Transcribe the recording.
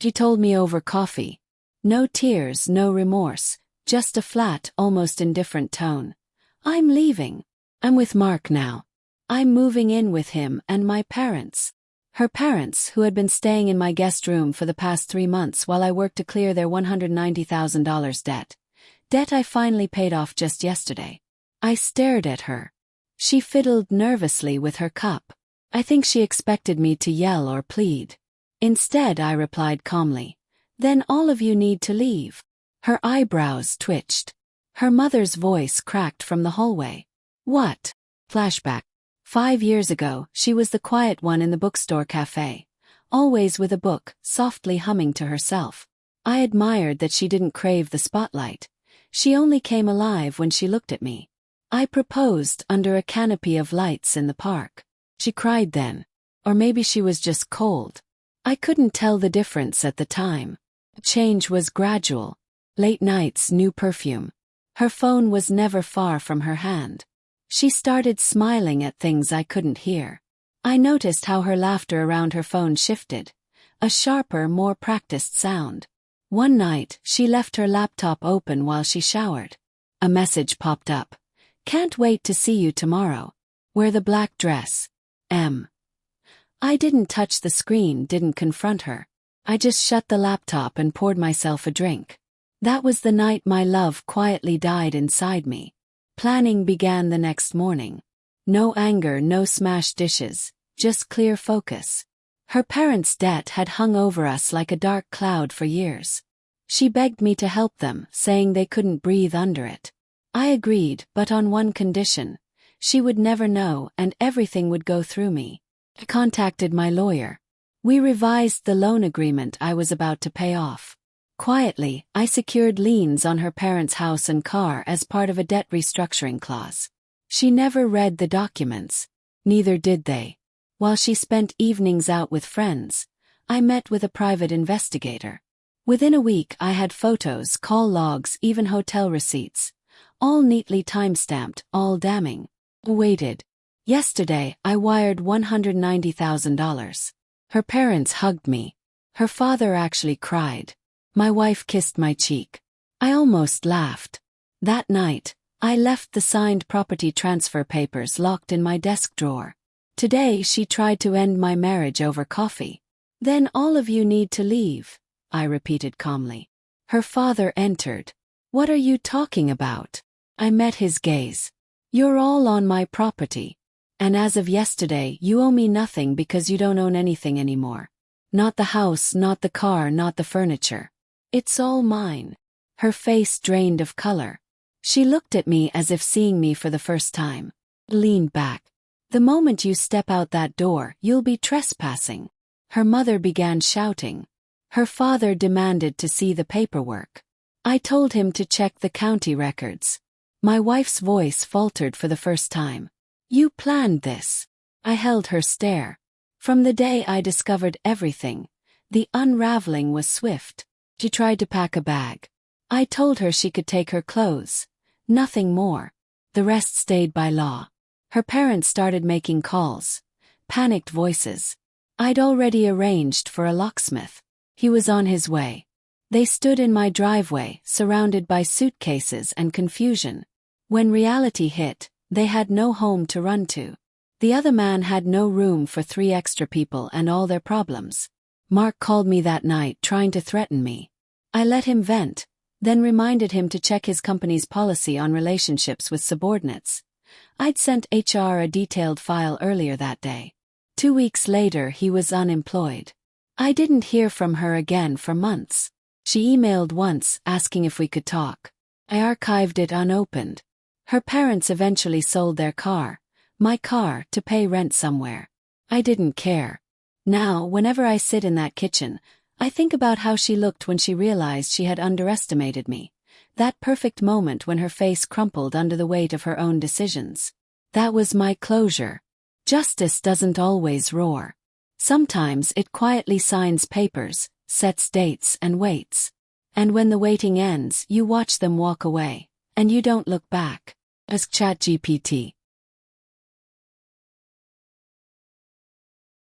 She told me over coffee. No tears, no remorse, just a flat, almost indifferent tone. I'm leaving. I'm with Mark now. I'm moving in with him and my parents. Her parents, who had been staying in my guest room for the past 3 months while I worked to clear their $190,000 debt. Debt I finally paid off just yesterday. I stared at her. She fiddled nervously with her cup. I think she expected me to yell or plead. Instead, I replied calmly, "Then all of you need to leave." Her eyebrows twitched. Her mother's voice cracked from the hallway. What? Flashback. 5 years ago, she was the quiet one in the bookstore cafe, always with a book, softly humming to herself. I admired that she didn't crave the spotlight. She only came alive when she looked at me. I proposed under a canopy of lights in the park. She cried then. Or maybe she was just cold. I couldn't tell the difference at the time. The change was gradual. Late nights, new perfume. Her phone was never far from her hand. She started smiling at things I couldn't hear. I noticed how her laughter around her phone shifted. A sharper, more practiced sound. One night, she left her laptop open while she showered. A message popped up. "Can't wait to see you tomorrow. Wear the black dress. M." I didn't touch the screen, didn't confront her. I just shut the laptop and poured myself a drink. That was the night my love quietly died inside me. Planning began the next morning. No anger, no smashed dishes, just clear focus. Her parents' debt had hung over us like a dark cloud for years. She begged me to help them, saying they couldn't breathe under it. I agreed, but on one condition. She would never know and everything would go through me. I contacted my lawyer. We revised the loan agreement I was about to pay off. Quietly, I secured liens on her parents' house and car as part of a debt restructuring clause. She never read the documents. Neither did they. While she spent evenings out with friends, I met with a private investigator. Within a week I had photos, call logs, even hotel receipts. All neatly time-stamped, all damning. Waited. Yesterday, I wired $190,000. Her parents hugged me. Her father actually cried. My wife kissed my cheek. I almost laughed. That night, I left the signed property transfer papers locked in my desk drawer. Today she tried to end my marriage over coffee. "Then all of you need to leave," I repeated calmly. Her father entered. "What are you talking about?" I met his gaze. "You're all on my property. And as of yesterday, you owe me nothing because you don't own anything anymore. Not the house, not the car, not the furniture. It's all mine." Her face drained of color. She looked at me as if seeing me for the first time. Leaned back. "The moment you step out that door, you'll be trespassing." Her mother began shouting. Her father demanded to see the paperwork. I told him to check the county records. My wife's voice faltered for the first time. "You planned this." I held her stare. From the day I discovered everything, the unraveling was swift. She tried to pack a bag. I told her she could take her clothes. Nothing more. The rest stayed by law. Her parents started making calls. Panicked voices. I'd already arranged for a locksmith. He was on his way. They stood in my driveway, surrounded by suitcases and confusion. When reality hit, they had no home to run to. The other man had no room for 3 extra people and all their problems. Mark called me that night trying to threaten me. I let him vent, then reminded him to check his company's policy on relationships with subordinates. I'd sent HR a detailed file earlier that day. 2 weeks later he was unemployed. I didn't hear from her again for months. She emailed once asking if we could talk. I archived it unopened. Her parents eventually sold their car, my car, to pay rent somewhere. I didn't care. Now, whenever I sit in that kitchen, I think about how she looked when she realized she had underestimated me. That perfect moment when her face crumpled under the weight of her own decisions. That was my closure. Justice doesn't always roar. Sometimes it quietly signs papers, sets dates and waits. And when the waiting ends, you watch them walk away, and you don't look back. Ask ChatGPT.